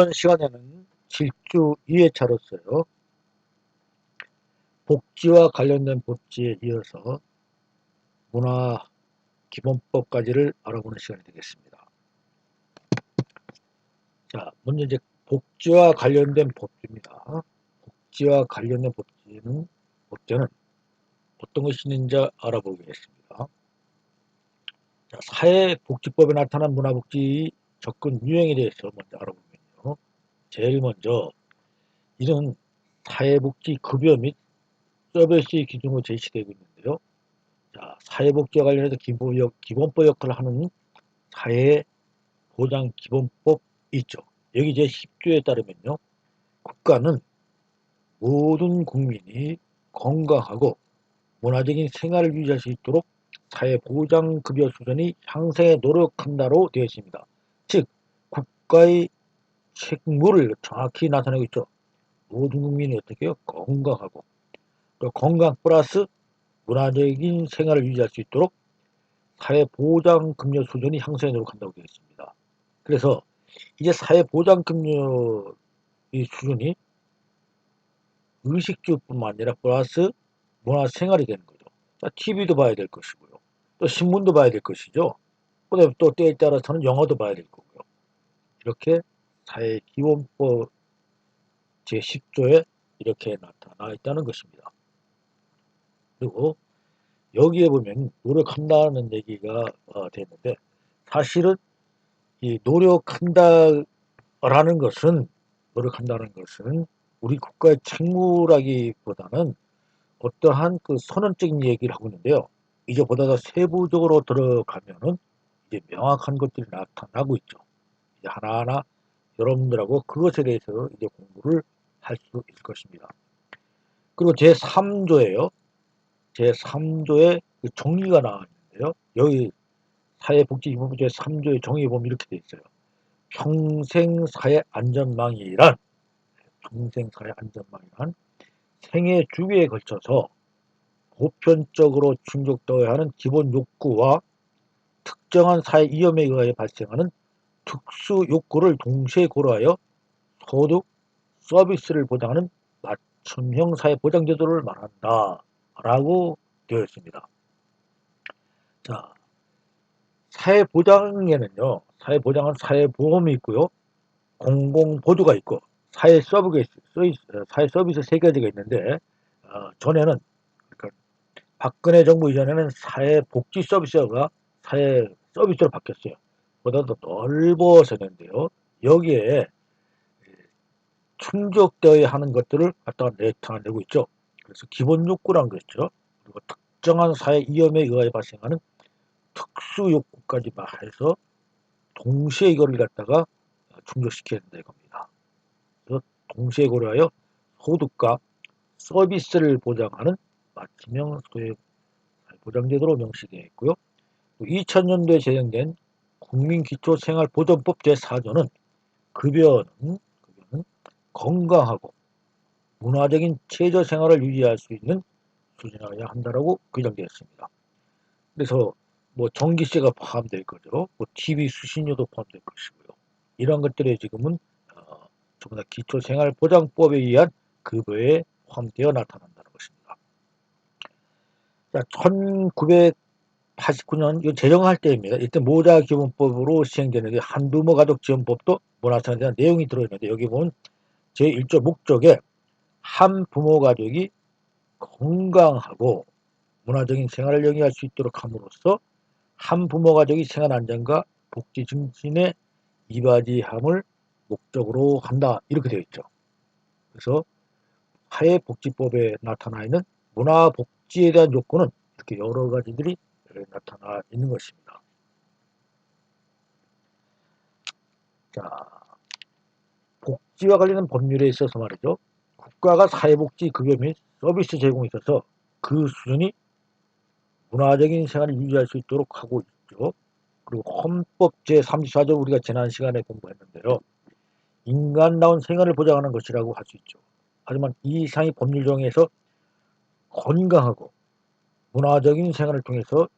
이번 시간에는 질주 2회차로서요. 복지와 관련된 법지에 이어서 문화기본법까지를 알아보는 시간이 되겠습니다. 자, 먼저 이제 복지와 관련된 법규입니다. 복지와 관련된 법제는 어떤 것이 있는지 알아보겠습니다. 자, 사회복지법에 나타난 문화복지 접근 유형에 대해서 먼저 알아보면요. 제일 먼저 이는 사회복지 급여 및 서비스의 기준으로 제시되고 있는데요. 자, 사회복지와 관련해서 기본법 역할을 하는 사회보장기본법 있죠. 여기 제 10조에 따르면요. 국가는 모든 국민이 건강하고 문화적인 생활을 유지할 수 있도록 사회보장급여 수준이 향상에 노력한다로 되어 있습니다. 즉, 국가의 책무를 정확히 나타내고 있죠. 모든 국민이 어떻게 해요? 건강하고 또 건강 플러스 문화적인 생활을 유지할 수 있도록 사회보장급여 수준이 향상에 노력한다고 되어 있습니다. 그래서 이제 사회보장급여 이 수준이 의식주뿐만 아니라 플러스 문화생활이 되는 거죠. TV도 봐야 될 것이고요. 또 신문도 봐야 될 것이죠. 그다음에 또 때에 따라서는 영화도 봐야 될 거고요. 이렇게 사회기본법 제10조에 이렇게 나타나 있다는 것입니다. 그리고 여기에 보면 노력한다는 얘기가 되는데 사실은 이 노력한다는 것은 우리 국가의 책무라기보다는 어떠한 그 선언적인 얘기를 하고 있는데요. 이제 보다 더 세부적으로 들어가면은 이제 명확한 것들이 나타나고 있죠. 이제 하나하나 여러분들하고 그것에 대해서 이제 공부를 할 수 있을 것입니다. 그리고 제3조에요. 제3조에 그 정의가 나와 있는데요. 여기 사회복지기본법 제3조의 정의에 보면 이렇게 돼 있어요. 평생사회안전망이란 생애 주기에 걸쳐서 보편적으로 충족되어야 하는 기본 욕구와 특정한 사회 위험에 의하여 발생하는 특수 욕구를 동시에 고려하여 소득, 서비스를 보장하는 맞춤형 사회 보장 제도를 말한다 라고 되어 있습니다. 자, 사회보장에는요, 사회보장은 사회보험이 있고요, 공공보조가 있고, 사회 서비스 세 가지가 있는데, 전에는, 그러니까 박근혜 정부 이전에는 사회복지 서비스가 사회 서비스로 바뀌었어요. 보다 더 넓어졌는데요. 여기에 충족되어야 하는 것들을 갖다가 나타내고 있죠. 그래서 기본 욕구란 것이죠. 그리고 특정한 사회 위험에 의하여 발생하는 특수 욕구까지 해서 동시에 이거를 갖다가 충족시켜야 된다 이겁니다. 그래서 동시에 고려하여 소득과 서비스를 보장하는 맞춤형 보장제도로 명시되어 있고요. 2000년도에 제정된 국민기초생활보전법 제4조는 급여는 건강하고 문화적인 최저생활을 유지할 수 있는 수준이어야 한다라고 규정되었습니다. 그래서 뭐 전기세가 포함될 거죠. 뭐 TV 수신료도 포함될 것이고요. 이런 것들이 지금은 전부 다 기초생활보장법에 의한 급여에 포함되어 나타난다는 것입니다. 자, 1989년 이 제정할 때입니다. 이때 모자기본법으로 시행되는 한부모 가족지원법도 문화생활에 대한 내용이 들어있는데 여기 보면 제1조 목적에 한 부모 가족이 건강하고 문화적인 생활을 영위할 수 있도록 함으로써 한 부모 가족이 생활 안정과 복지 증진에 이바지함을 목적으로 한다 이렇게 되어 있죠. 그래서 사회복지법에 나타나 있는 문화복지에 대한 요건은 이렇게 여러 가지들이 나타나 있는 것입니다. 자, 복지와 관련된 법률에 있어서 말이죠. 국가가 사회복지 급여 및 서비스 제공에 있어서 그 수준이 문화적인 생활을 유지할 수 있도록 하고 있죠. 그리고 헌법 제34조 우리가 지난 시간에 공부했는데요. 인간다운 생활을 보장하는 것이라고 할 수 있죠. 하지만 이 이상의 법률 정의에서 건강하고 문화적인 생활을 통해서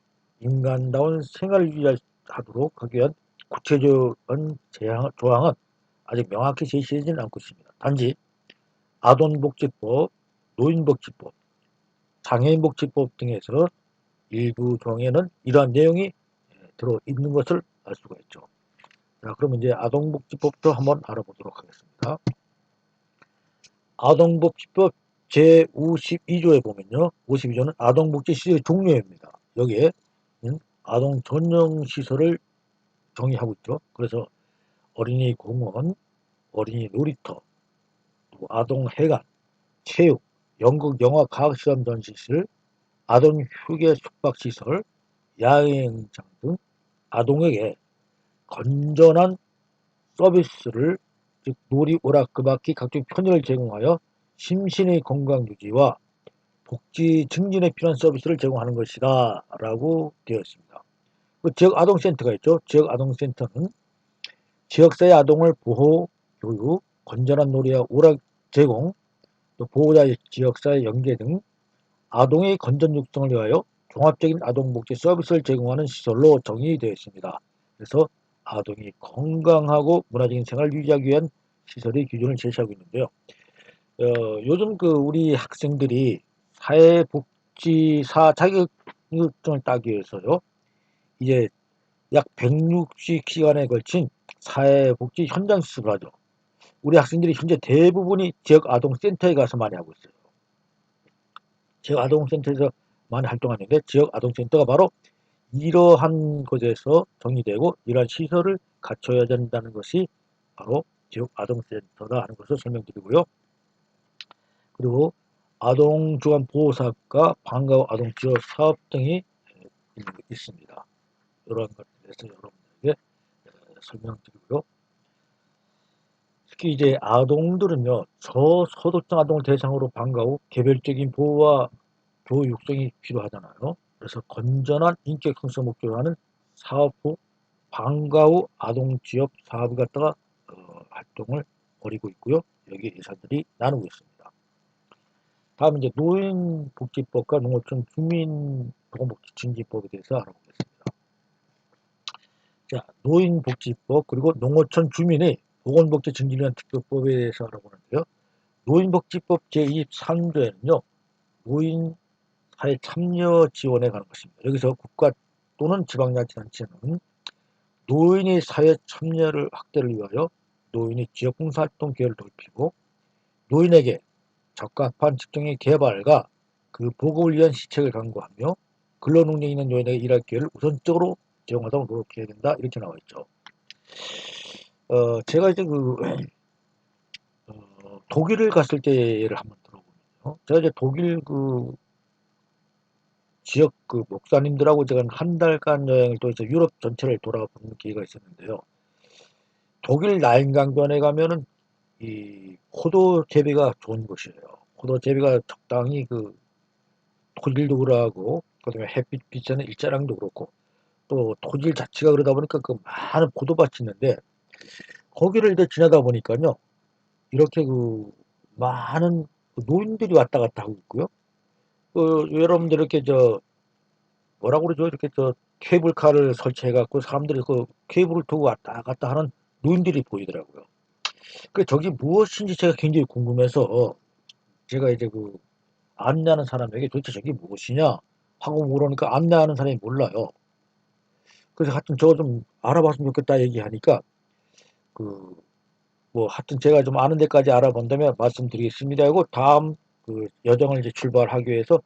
인간다운 생활을 유지하도록 하기 위한 구체적인 조항은 아직 명확히 제시되지는 않고 있습니다. 단지 아동복지법, 노인복지법, 장애인복지법 등에서 일부 조항에는 이러한 내용이 들어있는 것을 알 수가 있죠. 자, 그러면 이제 아동복지법도 한번 알아보도록 하겠습니다. 아동복지법 제52조에 보면요. 52조는 아동복지 시설 종류입니다. 여기에 아동 전용 시설을 정의하고 있죠. 그래서 어린이 공원, 어린이 놀이터, 아동 해관, 체육, 연극, 영화, 과학실험 전시실, 아동 휴게 숙박시설, 야외행장 등 아동에게 건전한 서비스를 즉 놀이, 오락, 그 밖의 각종 편의를 제공하여 심신의 건강 유지와 복지 증진에 필요한 서비스를 제공하는 것이다 라고 되어 있습니다. 그 지역 아동센터가 있죠. 지역 아동센터는 지역사회 아동을 보호, 교육, 건전한 놀이와 오락 제공, 또 보호자 지역사회 연계 등 아동의 건전 육성을 위하여 종합적인 아동복지 서비스를 제공하는 시설로 정의되어 있습니다. 그래서 아동이 건강하고 문화적인 생활을 유지하기 위한 시설의 기준을 제시하고 있는데요. 요즘 그 우리 학생들이 사회복지사 자격증을 따기 위해서요. 이제 약 160시간에 걸친 사회복지 현장 수습을 하죠. 우리 학생들이 현재 대부분이 지역 아동센터에 가서 많이 하고 있어요. 지역 아동센터에서 많이 활동하는데 지역 아동센터가 바로 이러한 곳에서 정의되고 이러한 시설을 갖춰야 된다는 것이 바로 지역 아동센터다 하는 것을 설명드리고요. 그리고 아동주간보호사업과 방과후 아동지원사업 등이 있습니다. 이런 것들에서 여러분들에게 설명드리고요. 특히 이제 아동들은요, 저소득층 아동을 대상으로 방과 후 개별적인 보호와 교육 육성이 필요하잖아요. 그래서 건전한 인격 형성 목표로 하는 사업 후 방과 후 아동 지역 사업을 갖다가 활동을 벌이고 있고요. 여기 예산들이 나누고 있습니다. 다음 이제 노인복지법과 농어촌 주민보건복지 증진법에 대해서 알아보겠습니다. 자, 노인복지법 그리고 농어촌 주민의 보건복지 증진을 위한 특별법에 대해서 알아보는데요. 노인복지법 제23조에는요. 노인 사회 참여 지원에 관한 것입니다. 여기서 국가 또는 지방자치단체는 노인의 사회 참여를 확대를 위하여 노인의 지역봉사활동 기회를 넓히고 노인에게 적합한 직종의 개발과 그 보급을 위한 시책을 강구하며 근로능력 있는 노인에게 일할 기회를 우선적으로 제공하도록 노력해야 된다 이렇게 나와 있죠. 제가 이제 독일을 갔을 때를 한번 들어보면요. 제가 이제 독일 그 지역 그 목사님들하고 제가 한 달간 여행을 통해서 유럽 전체를 돌아보는 기회가 있었는데요. 독일 라인강변에 가면은 이 포도 재배가 좋은 곳이에요. 포도 재배가 적당히 그 토질도 그러하고 그다음에 햇빛 비치는 일자량도 그렇고 또 토질 자체가 그러다 보니까 그 많은 포도밭이 있는데 거기를 이제 지나다 보니까요. 이렇게 그 많은 그 노인들이 왔다 갔다 하고 있고요. 여러분들 이렇게 뭐라고 그러죠? 이렇게 케이블카를 설치해 갖고 사람들이 그 케이블을 두고 왔다 갔다 하는 노인들이 보이더라고요. 그 저기 무엇인지 제가 굉장히 궁금해서 제가 이제 그 안내하는 사람에게 도대체 저게 무엇이냐 하고 물으니까 안내하는 사람이 몰라요. 그래서 하여튼 저거 좀 알아봤으면 좋겠다 얘기하니까 그 뭐 하여튼 제가 좀 아는 데까지 알아본다면 말씀드리겠습니다 하고 다음 그 여정을 이제 출발하기 위해서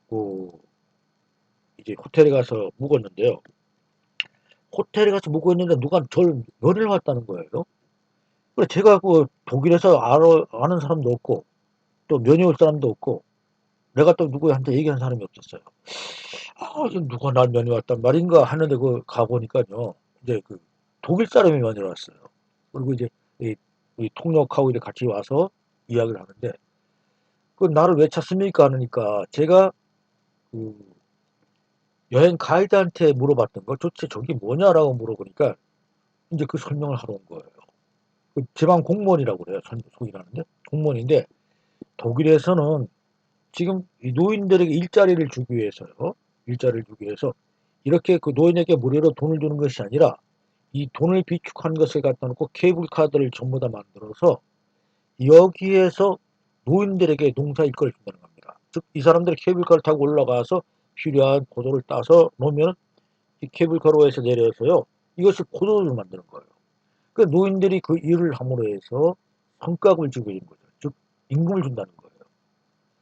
그 이제 호텔에 가서 묵었는데요. 호텔에 가서 묵었는데 누가 저를 면회를 왔다는 거예요. 그래 제가 그 독일에서 아는 사람도 없고 또 면회 올 사람도 없고 내가 또 누구한테 얘기하는 사람이 없었어요. 아, 이거 누가 날 면회 왔단 말인가 하는데 그 가보니까요. 이제 그 독일 사람이 면회를 왔어요. 그리고 이제 이 통역하고 이제 같이 와서 이야기를 하는데 그 나를 왜 찾습니까 하니까 제가 그 여행 가이드한테 물어봤던 거 도대체 저기 뭐냐라고 물어보니까 이제 그 설명을 하러 온 거예요. 그 지방 공무원이라고 그래요. 소위 하는데 공무원인데 독일에서는 지금 이 노인들에게 일자리를 주기 위해서요. 일자리를 주기 위해서 이렇게 그 노인에게 무료로 돈을 주는 것이 아니라 이 돈을 비축한 것을 갖다 놓고 케이블카들을 전부 다 만들어서 여기에서 노인들에게 농사 일거를 준다는 겁니다. 즉 이 사람들이 케이블카를 타고 올라가서 필요한 포도를 따서 놓으면 이 케이블카로에서 내려서요 이것을 포도를 만드는 거예요. 그 노인들이 그 일을 함으로 해서 성과급을 주고 있는 거죠. 즉 임금을 준다는 거예요.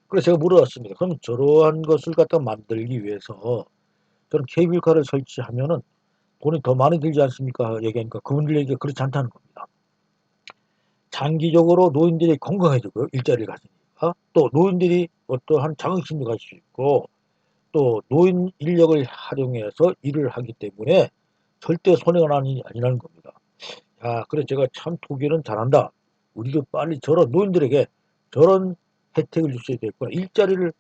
그래서 제가 물어봤습니다. 그럼 저러한 것을 갖다 만들기 위해서 저는 케이블카를 설치하면은 돈이 더 많이 들지 않습니까? 얘기하니까 그분들 얘기가 그렇지 않다는 겁니다. 장기적으로 노인들이 건강해지고요. 일자리를 가지니까. 또 노인들이 어떠한 자긍심도 가질 수 있고 또 노인 인력을 활용해서 일을 하기 때문에 절대 손해가 아니라는 겁니다. 야, 그래 제가 참 독일은 잘한다. 우리도 빨리 저런 노인들에게 저런 혜택을 줄 수 있겠구나. 일자리를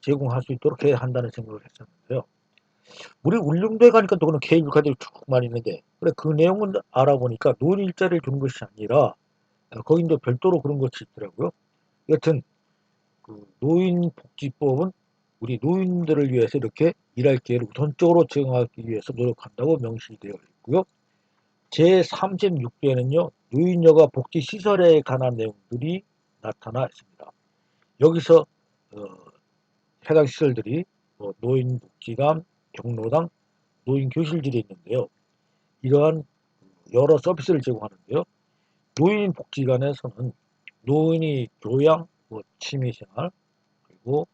제공할 수 있도록 해야 한다는 생각을 했었는데요. 우리 울릉도에 가니까 또 그런 케이블카들이 쭉 많이 있는데 그래 그 내용은 알아보니까 노인 일자리를 주는 것이 아니라 거기 이제 별도로 그런 것이 있더라고요. 여튼 그 노인복지법은 우리 노인들을 위해서 이렇게 일할 기회를 우선적으로 제공하기 위해서 노력한다고 명시되어 있고요. 제36조에는요. 노인여가 복지시설에 관한 내용들이 나타나 있습니다. 여기서 해당 시설들이 노인복지관, 경로당, 노인교실들이 있는데요. 이러한 여러 서비스를 제공하는데요. 노인복지관에서는 노인이 교양, 취미생활, 그리고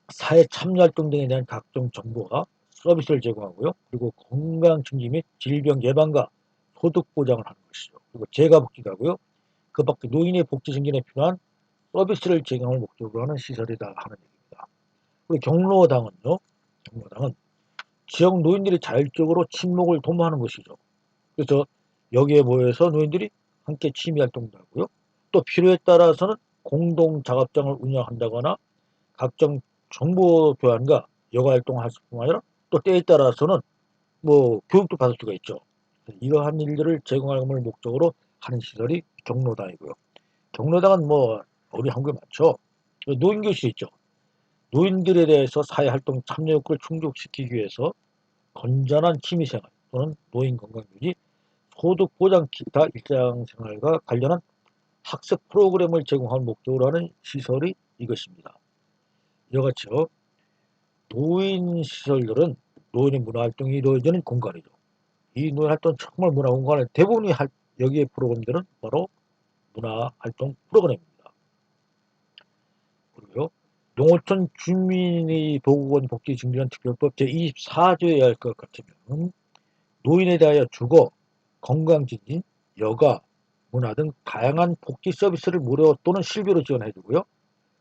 사회 참여활동 등에 대한 각종 정보와 서비스를 제공하고요. 그리고 건강 증진 및 질병 예방과 소득 보장을 하는 것이죠. 그리고 재가복지가고요. 그 밖에 노인의 복지 증진에 필요한 서비스를 제공을 목적으로 하는 시설이다 하는 얘기입니다. 그리고 경로당은요. 경로당은 지역 노인들이 자율적으로 친목을 도모하는 것이죠. 그래서 여기에 모여서 노인들이 함께 취미 활동도 하고요. 또 필요에 따라서는 공동 작업장을 운영한다거나 각종 정보 교환과 여가 활동을 할 뿐만 아니라 또 때에 따라서는 교육도 받을 수가 있죠. 이러한 일들을 제공하는 목적으로 하는 시설이 경로당이고요. 경로당은 우리 한국에 많죠. 노인교실이 있죠. 노인들에 대해서 사회활동 참여욕구를 충족시키기 위해서 건전한 취미생활 또는 노인 건강유지, 소득보장 기타 일상생활과 관련한 학습 프로그램을 제공하는 목적으로 하는 시설이 이것입니다. 이와 같이요. 노인 시설들은 노인의 문화활동이 이루어지는 공간이죠. 이 노인활동 정말 문화공간을 대부분이 여기에 프로그램들은 바로 문화활동 프로그램입니다. 그리고요. 농어촌 주민의 보건 복지 증진한 특별법 제24조에 할 것 같으면 노인에 대하여 주거, 건강증진, 여가, 문화 등 다양한 복지 서비스를 무료 또는 실비로 지원해주고요.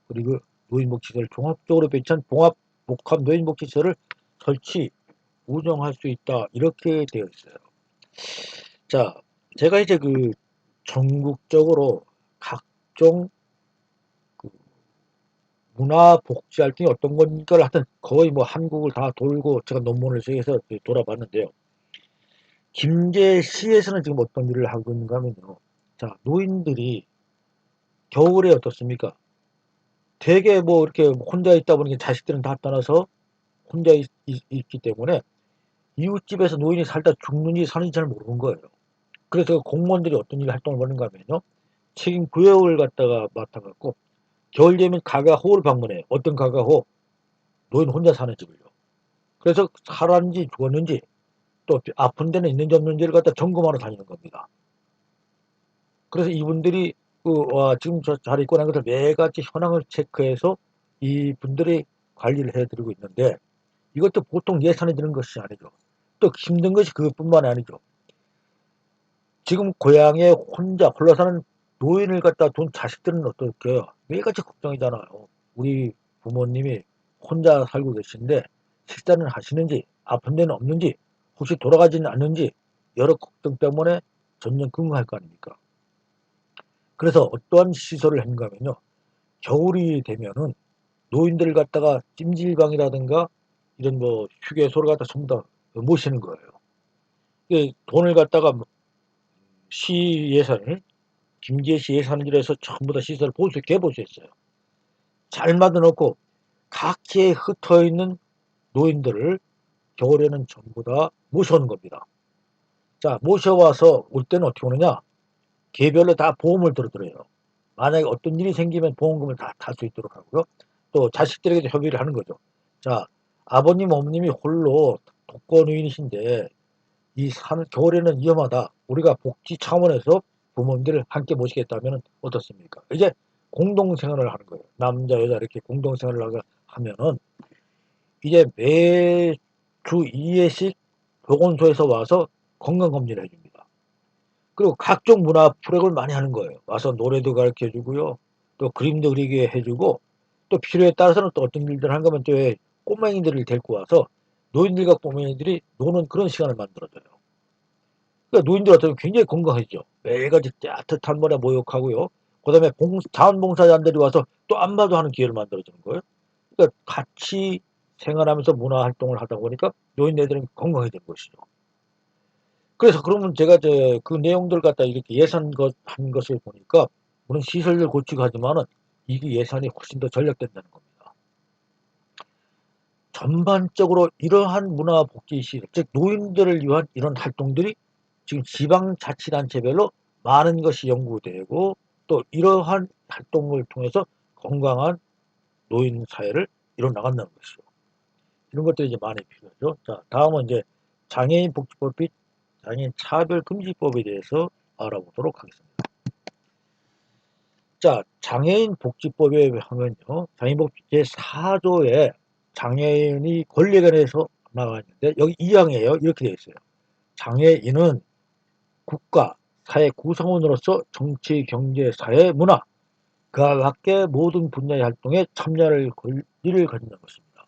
그리고 노인복지시설 종합적으로 배치한 복합 노인복지시설을 설치, 운영할 수 있다. 이렇게 되어 있어요. 자, 제가 이제 전국적으로 각종 문화 복지 활동이 어떤 건가를 하여튼 거의 한국을 다 돌고 제가 논문을 쓰해서 돌아봤는데요. 김제시에서는 지금 어떤 일을 하고 있는가 하면요. 자, 노인들이 겨울에 어떻습니까? 되게 이렇게 혼자 있다 보니까 자식들은 다 떠나서 혼자 있기 때문에 이웃집에서 노인이 살다 죽는지 사는지 잘 모르는 거예요. 그래서 공무원들이 어떤 일 활동을 하는가 하면요. 책임 구역을 갖다가 맡아갖고 겨울 되면 가가호를 방문해요. 어떤 가가호? 노인 혼자 사는 집을요. 그래서 살았는지 죽었는지 또 아픈 데는 있는지 없는지를 갖다 점검하러 다니는 겁니다. 그래서 이분들이 지금 저 잘 있고 난 것을 매일같이 현황을 체크해서 이분들이 관리를 해드리고 있는데 이것도 보통 예산이 드는 것이 아니죠. 또 힘든 것이 그것뿐만 아니죠. 지금 고향에 홀로 사는 노인을 갖다 둔 자식들은 어떨까요? 매일같이 걱정이잖아요. 우리 부모님이 혼자 살고 계신데 식사는 하시는지 아픈 데는 없는지 혹시 돌아가지는 않는지 여러 걱정 때문에 전전긍긍할 거 아닙니까? 그래서 어떠한 시설을 했는가 하면요. 겨울이 되면은 노인들을 갖다가 찜질방이라든가 이런 휴게소를 갖다 전부 다 모시는 거예요. 돈을 갖다가 시 예산을 김제시 예산을 해서 전부 다 시설을 개보수했어요. 잘 만들어놓고 각지에 흩어있는 노인들을 겨울에는 전부 다 모셔오는 겁니다. 자, 모셔와서 올 때는 어떻게 오느냐? 개별로 다 보험을 들어드려요. 만약에 어떤 일이 생기면 보험금을 다 탈 수 있도록 하고요. 또 자식들에게도 협의를 하는 거죠. 자, 아버님, 어머님이 홀로 독거노인이신데 이 겨울에는 위험하다. 우리가 복지 차원에서 부모님들을 함께 모시겠다면 어떻습니까? 이제 공동생활을 하는 거예요. 남자, 여자 이렇게 공동생활을 하면은 이제 매주 2회씩 보건소에서 와서 건강검진을 해줍니다. 그리고 각종 문화 프로그램을 많이 하는 거예요. 와서 노래도 가르쳐 주고요. 또 그림도 그리게 해주고 또 필요에 따라서는 또 어떤 일들을 한 거면 또 꼬맹이들을 데리고 와서 노인들과 꼬맹이들이 노는 그런 시간을 만들어줘요. 그러니까 노인들 같으면 굉장히 건강해지죠. 매일같이 따뜻한 물에 목욕하고요. 그 다음에 자원봉사자들이 와서 또 안마도 하는 기회를 만들어주는 거예요. 그러니까 같이 생활하면서 문화활동을 하다 보니까 노인네들은 건강해진 것이죠. 그래서 그러면 제가 그 내용들 갖다 이렇게 한 것을 보니까 물론 시설을 고치고 하지만은 이게 예산이 훨씬 더 절약된다는 겁니다. 전반적으로 이러한 문화복지시설, 즉 노인들을 위한 이런 활동들이 지금 지방자치단체별로 많은 것이 연구되고 또 이러한 활동을 통해서 건강한 노인 사회를 이뤄 나간다는 것이죠. 이런 것들이 이제 많이 필요하죠. 자, 다음은 이제 장애인 복지법 및 장애인 차별금지법에 대해서 알아보도록 하겠습니다. 자, 장애인 복지법에 하면요. 장애인복지 제4조에 장애인이 권리에 관해서 나와 있는데 여기 2항이에요. 이렇게 되어 있어요. 장애인은 국가, 사회 구성원으로서 정치, 경제, 사회, 문화, 그와 밖의 모든 분야의 활동에 참여할 권리를 가진다는 것입니다.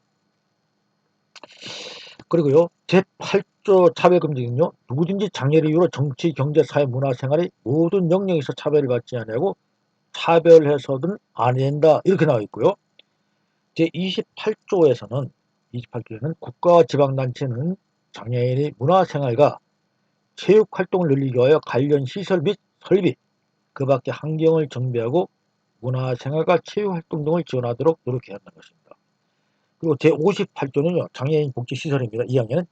그리고요, 제8조 차별금지는요, 누구든지 장애를 이유로 정치, 경제, 사회, 문화, 생활의 모든 영역에서 차별을 받지 않냐고 차별해서는 안 된다. 이렇게 나와 있고요. 제28조에서는 국가와 지방단체는 장애인의 문화생활과 체육활동을 늘리기 위하여 관련 시설 및 설비, 그 밖에 환경을 정비하고 문화생활과 체육활동 등을 지원하도록 노력해야 한다는 것입니다. 그리고 제58조는요. 장애인 복지시설입니다. 2학년은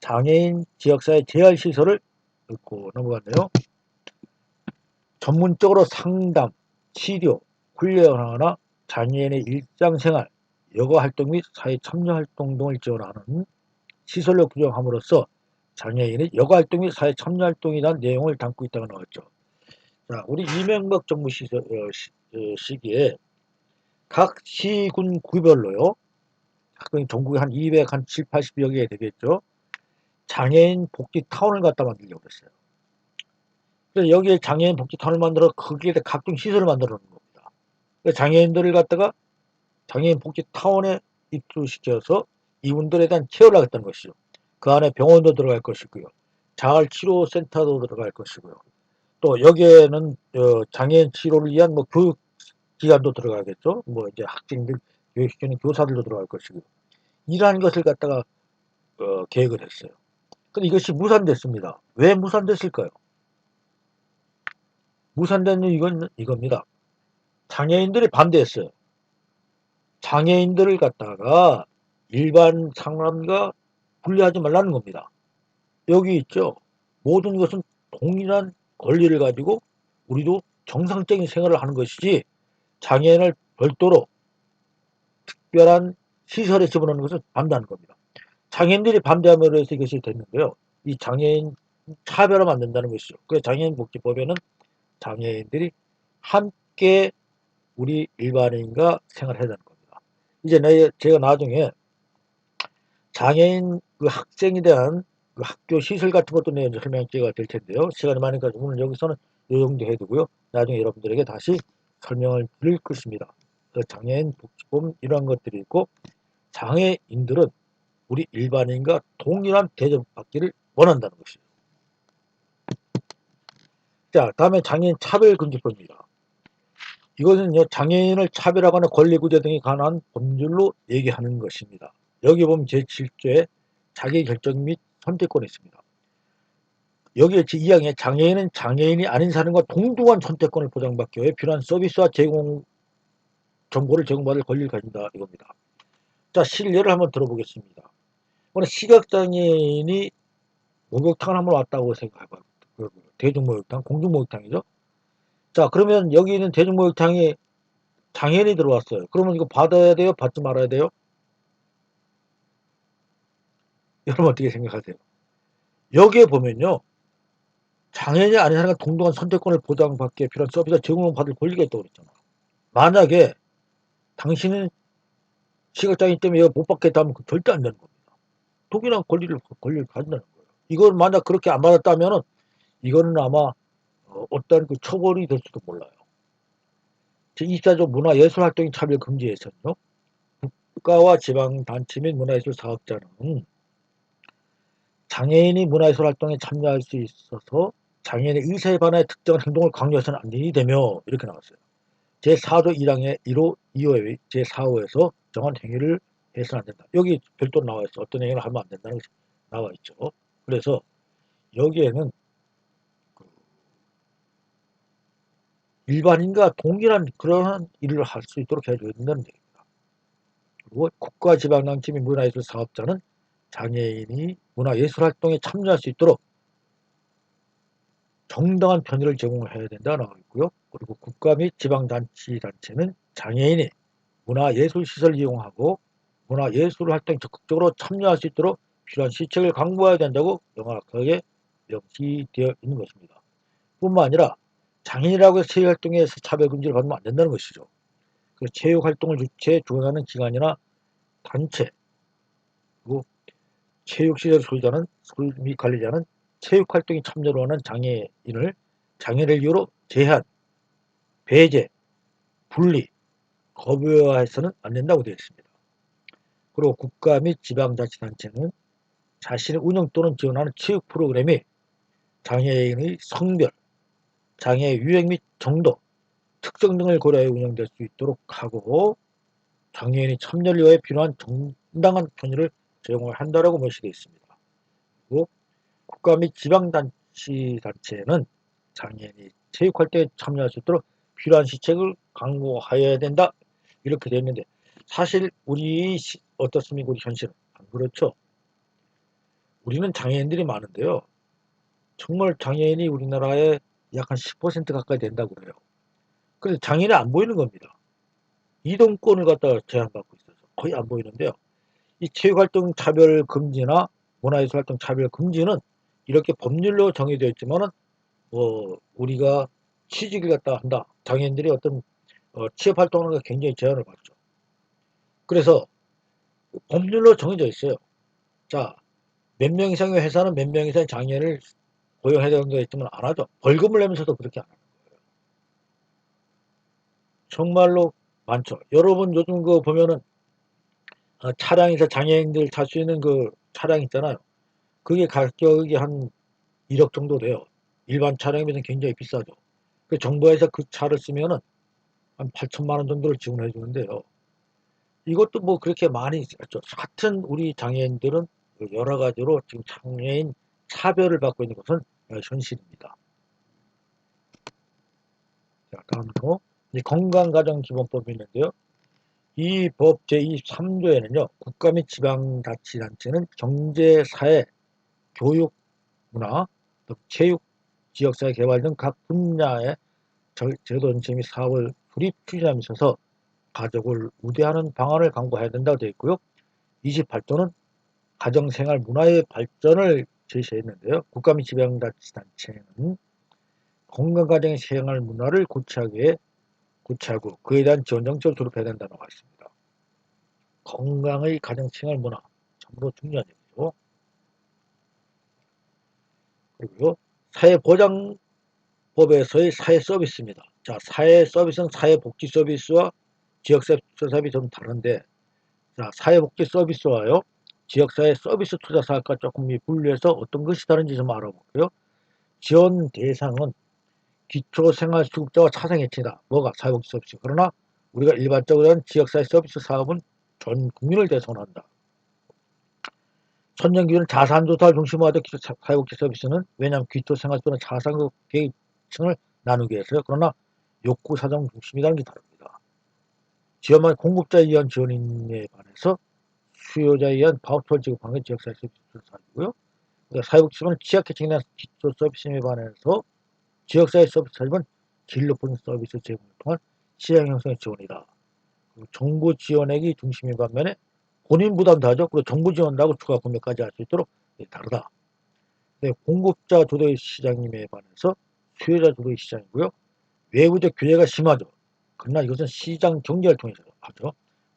장애인 지역사회 재활시설을 읽고 넘어갔네요. 전문적으로 상담, 치료, 훈련하거나 장애인의 일상생활, 여가활동 및 사회 참여활동 등을 지원하는 시설로 규정함으로써 장애인의 여가활동 및 사회 참여활동에 대한 내용을 담고 있다고 나왔죠. 자, 우리 이명박 정부 시기에 각 시군 구별로요. 전국에 한 207, 80여 개 되겠죠. 장애인 복지 타운을 갖다 만들려고 했어요. 그래서 여기에 장애인 복지 타운을 만들어 거기에 각종 시설을 만들어 놓은 겁니다. 장애인들을 갖다가 장애인 복지 타운에 입주시켜서 이분들에 대한 케어를 하겠다는 것이죠. 그 안에 병원도 들어갈 것이고요. 자활치료센터도 들어갈 것이고요. 또 여기에는 장애인 치료를 위한 뭐 교육기관도 들어가겠죠. 뭐 이제 학생들 교육시키는 교사들도 들어갈 것이고 이러한 것을 갖다가 계획을 했어요. 근데 이것이 무산됐습니다. 왜 무산됐을까요? 무산된 이유는 이겁니다. 장애인들이 반대했어요. 장애인들을 갖다가 일반 사람과 분리하지 말라는 겁니다. 여기 있죠. 모든 것은 동일한 권리를 가지고 우리도 정상적인 생활을 하는 것이지 장애인을 별도로 특별한 시설에 집어넣는 것을 반대하는 겁니다. 장애인들이 반대함으로 해서 이것이 됐는데요. 이 장애인 차별화 만든다는 것이죠. 그래서 장애인복지법에는 장애인들이 함께 우리 일반인과 생활해야 되는 겁니다. 이제 제가 나중에 장애인 그 학생에 대한 그 학교 시설 같은 것도 설명기가 될 텐데요. 시간이 많으니까 오늘 여기서는 이 정도 해두고요. 나중에 여러분들에게 다시 설명을 드릴 것입니다. 장애인 복지법 이러한 것들이 있고 장애인들은 우리 일반인과 동일한 대접받기를 원한다는 것이죠. 자, 다음에 장애인 차별금지법입니다. 이것은요, 장애인을 차별하거나 권리구제 등에 관한 법률로 얘기하는 것입니다. 여기 보면 제7조에 자기결정 및 선택권이 있습니다. 여기에 제2항에 장애인은 장애인이 아닌 사람과 동등한 선택권을 보장받기 위해 필요한 서비스와 정보를 제공받을 권리를 가진다 이겁니다. 자, 실례를 한번 들어보겠습니다. 시각장애인이 목욕탕을 한번 왔다고 생각해봐요. 대중목욕탕, 공중목욕탕이죠. 자, 그러면 여기 있는 대중목욕탕이 장애인이 들어왔어요. 그러면 이거 받아야 돼요? 받지 말아야 돼요? 여러분 어떻게 생각하세요? 여기에 보면요. 장애인이 아닌 사람과 동등한 선택권을 보장받기에 필요한 서비스 제공받을 권리가 있다고 그랬잖아. 만약에 당신은 시각장애인 때문에 이거 못 받겠다 하면 절대 안 되는 겁니다. 동일한 권리를 가진다는 거예요. 이걸 만약 그렇게 안 받았다면은 이거는 아마 어떤 그 처벌이 될 수도 몰라요. 제24조 문화예술활동인 차별 금지에서는요. 국가와 지방단체 및 문화예술 사업자는 장애인이 문화예술 활동에 참여할 수 있어서 장애인의 의사에 반해 특정한 행동을 강요해서는 안 되며 이렇게 나왔어요. 제4조 1항의 1호, 2호의 제4호에서 정한 행위를 해서는 안 된다. 여기 별도로 나와 있어. 어떤 행위를 하면 안 된다는 것이 나와 있죠. 그래서 여기에는 일반인과 동일한 그러한 일을 할 수 있도록 해줘야 된다는 얘기입니다. 그리고 국가 지방단체 및 문화예술 사업자는 장애인이 문화예술 활동에 참여할 수 있도록 정당한 편의를 제공해야 된다 나와 있고요. 그리고 국가 및 지방자치단체는 장애인이 문화예술시설을 이용하고 문화예술 활동에 적극적으로 참여할 수 있도록 필요한 시책을 강구해야 된다고 명확하게 명시되어 있는 것입니다. 뿐만 아니라 장애인이라고 해서 체육활동에서 차별금지를 받으면 안 된다는 것이죠. 그 체육활동을 주최 주관하는 기관이나 단체 그리고 체육시설 소유자는 및 관리자는 체육활동에 참여를 하는 장애인을 장애를 이유로 제한, 배제, 분리, 거부해서는 안 된다고 되어 있습니다. 그리고 국가 및 지방자치단체는 자신의 운영 또는 지원하는 체육 프로그램이 장애인의 성별, 장애 유형 및 정도, 특성 등을 고려해 운영될 수 있도록 하고 장애인이 참여를 위해 필요한 정당한 편의를 제공을 한다라고 명시되어 있습니다. 그리고 국가 및 지방자치단체는 장애인이 체육활동에 참여할 수 있도록 필요한 시책을 강구하여야 된다. 이렇게 되어 있는데 사실 우리 어떻습니까? 우리 현실은 안 그렇죠. 우리는 장애인들이 많은데요. 정말 장애인이 우리나라에 약 한 10% 가까이 된다고 그래요. 그래서 장애인이 안 보이는 겁니다. 이동권을 갖다가 제한받고 있어서 거의 안 보이는데요. 이 체육활동 차별 금지나 문화예술활동 차별 금지는 이렇게 법률로 정해져 있지만은 우리가 취직을 갖다 한다. 장애인들이 어떤 취업 활동하는 게 굉장히 제한을 받죠. 그래서 법률로 정해져 있어요. 자, 몇 명 이상의 회사는 몇 명 이상의 장애인을 고용해야 되는 게 있지만 안 하죠. 벌금을 내면서도 그렇게 안 하는 거예요. 정말로 많죠. 여러분 요즘 그 보면은 차량에서 장애인들 탈 수 있는 그 차량 있잖아요. 그게 가격이 한 1억 정도 돼요. 일반 차량에 비해서 굉장히 비싸죠. 그 정부에서 그 차를 쓰면은 한 8천만 원 정도를 지원해 주는데요. 이것도 뭐 그렇게 많이 있죠. 같은 우리 장애인들은 여러 가지로 지금 장애인 차별을 받고 있는 것은 현실입니다. 자, 다음으로 건강가정기본법이 있는데요. 이 법 제23조에는요. 국가 및 지방자치단체는 경제, 사회, 교육, 문화, 체육, 지역사회 개발 등 각 분야의 제도 정책 및 사업을 수립 추진함에 있어서 가족을 우대하는 방안을 강구해야 된다고 되어 있고요. 28조는 가정생활 문화의 발전을 제시했는데요. 국가 및 지방자치단체는 건강가정의 생활 문화를 고취하고 그에 대한 지원 정책을 도입해야 된다고 나와 있습니다. 건강의 가정생활 문화 참으로 중요한 얘기죠. 그리고요. 사회보장법에서의 사회서비스입니다. 자, 사회서비스는 사회복지서비스와 지역사회 좀 다른데 자, 사회복지 서비스와요. 지역사회 서비스 투자 사업과 조금 분류해서 어떤 것이 다른지 좀 알아볼게요. 지원 대상은 기초생활수급자와 차상계층이다. 뭐가 사회복지 서비스. 그러나 우리가 일반적으로 하는 지역사회 서비스 사업은 전 국민을 대상으로 한다. 천년기준은 자산조사를 중심으로 하던 사회복지 서비스는 왜냐하면 기초생활 또는 자산급 계층을 나누기 위해서요. 그러나 욕구사정 중심이라는 게 다릅니다. 지원만 공급자에 의한 지원에 반해서 수요자에 의한 바우처를 지급하는 게 지역사회 서비스 사업이고요. 그러니까 사회복지사업은 취약계층이나 기초 서비스에 반해서 지역사회 서비스 사업은 질 높은 서비스 제공을 통한 시장 형성의 지원이다. 정부 지원액이 중심인 반면에 본인 부담도 하죠. 그리고 정부 지원도 하고 추가 구매까지 할 수 있도록 다르다. 네, 공급자 주도의 시장임에 반해서 수요자 주도의 시장이고요. 외부적 규제가 심하죠. 그러나 이것은 시장 경제를 통해서 하죠.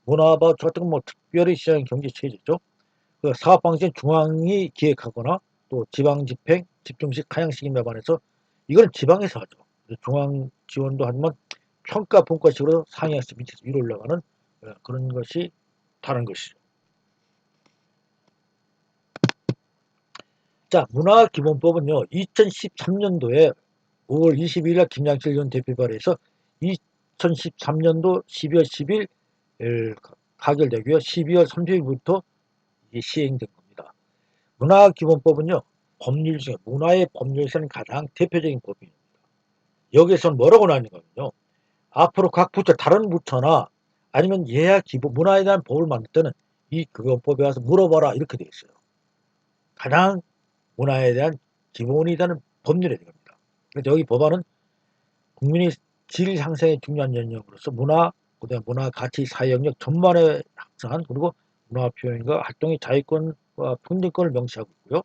문화바우처 같은 건 뭐 특별히 시장 경제 체제죠. 그 사업 방식은 중앙이 기획하거나 또 지방 집행, 집중식, 하향식임에 반해서 이건 지방에서 하죠. 중앙 지원도 하지만 평가 분과식으로 상향식 밑에서 위로 올라가는 그런 것이 다른 것이죠. 자, 문화기본법은요, 2013년도에 5월 22일 날 김양철 전 대표 발의해서 2013년도 12월 10일 가결되고요. 12월 30일부터 시행된 겁니다. 문화기본법은요, 법률 중에 문화의 법률에서는 가장 대표적인 법입니다. 여기에서는 뭐라고 나뉘냐면요. 앞으로 각 부처, 다른 부처나 아니면 예약 기본 문화에 대한 법을 만들 때는 이 기본법에 와서 물어봐라 이렇게 되어 있어요. 가장 문화에 대한 기본이 되는 법률이 됩니다. 그래서 여기 법안은 국민의 질 향상에 중요한 영역으로서 문화, 그다음 문화 가치 사회 영역 전반에 확산 그리고 문화 표현과 활동의 자유권과 평등권을 명시하고 있고요.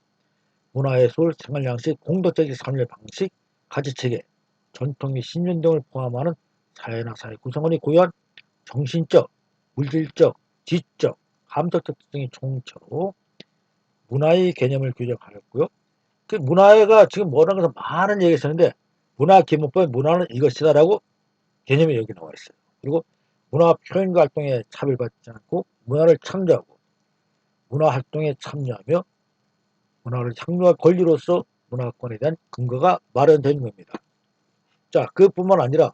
문화예술, 생활 양식, 공덕적인 삶의 방식, 가치 체계, 전통 및 신념 등을 포함하는 사회나 사회 구성원이 고유한 정신적, 물질적, 지적, 감정적 특성의 총체로 문화의 개념을 규정하였고요. 그 문화가 지금 뭐라는 것은 많은 얘기가 있었는데 문화기본법에 문화는 이것이다라고 개념이 여기 나와 있어요. 그리고 문화 표현과 활동에 차별받지 않고 문화를 창조하고 문화 활동에 참여하며 문화를 창조할 권리로서 문화권에 대한 근거가 마련된 겁니다. 자, 그뿐만 아니라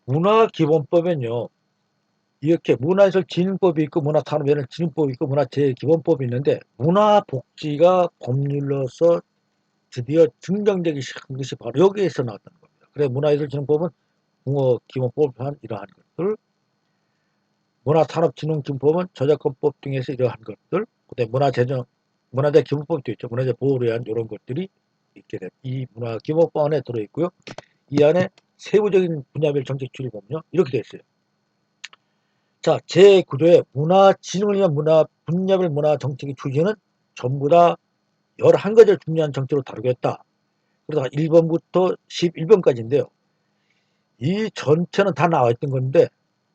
문화기본법은요. 이렇게 문화예술진흥법이 있고 문화산업에는 진흥법이 있고 문화재기본법이 있는데 문화복지가 법률로서 드디어 증정되기 시작한 것이 바로 여기에서 나왔다는 겁니다. 그래 문화예술진흥법은 국어기본법을 한 이러한 것들, 문화산업진흥진흥법은 저작권법 등에서 이러한 것들, 그다음에 문화재기본법도 있죠. 문화재 보호를 위한 이런 것들이 있게 됩니다. 이 문화기본법 안에 들어있고요. 이 안에 세부적인 분야별 정책 추이를 보면요. 이렇게 되어 있어요. 자, 제9조의 문화진흥을 위한 분야별 문화 정책의 추진은 전부 다 11가지를 중요한 정책으로 다루겠다. 그래서 1번부터 11번까지인데요. 이 전체는 다 나와 있던 건데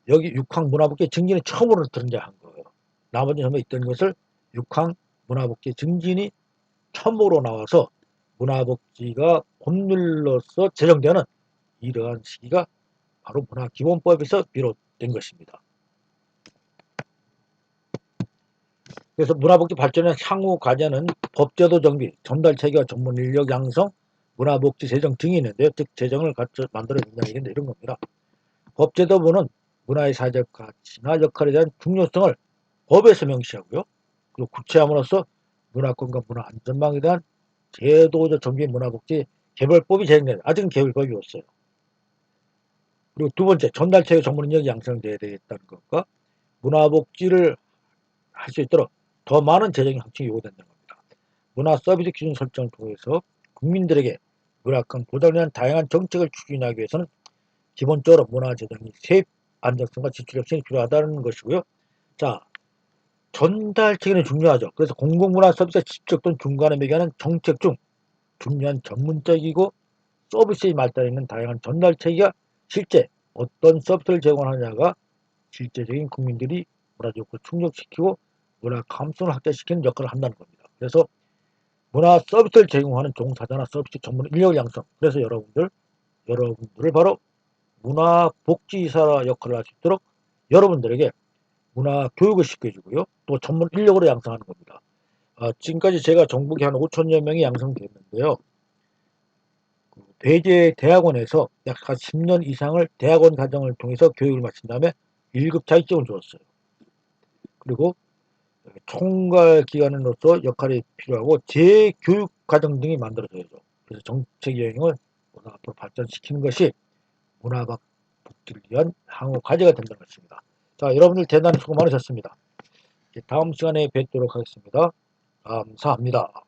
여기 6항 문화복지 증진이 처음으로 등장한 거예요. 나머지 전부 있던 것을 6항 문화복지 증진이 처음으로 나와서 문화복지가 법률로서 제정되는 이러한 시기가 바로 문화기본법에서 비롯된 것입니다. 그래서 문화복지 발전의 향후 과제는 법제도 정비, 전달 체계와 전문 인력 양성, 문화복지 재정 등이 있는데요. 즉 재정을 갖춰 만들어 준다는 이런 겁니다. 법제도부는 문화의 사회적 가치나 역할에 대한 중요성을 법에서 명시하고요. 그리고 구체함으로써 문화권과 문화 안전망에 대한 제도적 정비 문화복지 개별법이 제정된다. 아직은 개별법이 없어요. 그리고 두 번째, 전달 체계 전문 인력 양성돼야 되겠다는 것과 문화복지를 할 수 있도록 더 많은 재정의 확충이 요구된다는 겁니다. 문화 서비스 기준 설정을 통해서 국민들에게 문화권 보장을 위한 다양한 정책을 추진하기 위해서는 기본적으로 문화 재정이 세입 안정성과 지출 혁신이 필요하다는 것이고요. 자, 전달 체계는 중요하죠. 그래서 공공문화 서비스 직접 또는 중간에 매개하는 정책 중 중요한 전문적이고 서비스의 발달에 있는 다양한 전달 체계가 실제 어떤 서비스를 제공하느냐가 실제적인 국민들이 문화적 욕구를 충족시키고 문화 감성을 확대시키는 역할을 한다는 겁니다. 그래서 문화 서비스를 제공하는 종사자나 서비스 전문 인력 양성. 그래서 여러분들을 바로 문화복지사 역할을 할 수 있도록 여러분들에게 문화 교육을 시켜주고요. 또 전문 인력으로 양성하는 겁니다. 지금까지 제가 전국에 한 5천여 명이 양성됐는데요. 대제 대학원에서 약 10년 이상을 대학원 과정을 통해서 교육을 마친 다음에 1급 자격증을 주었어요. 그리고 총괄 기관으로서 역할이 필요하고 재교육 과정 등이 만들어져야죠. 그래서 정책 여행을 앞으로 발전시키는 것이 문화복지를 위한 향후 과제가 된다는 것입니다. 자, 여러분들 대단히 수고 많으셨습니다. 다음 시간에 뵙도록 하겠습니다. 감사합니다.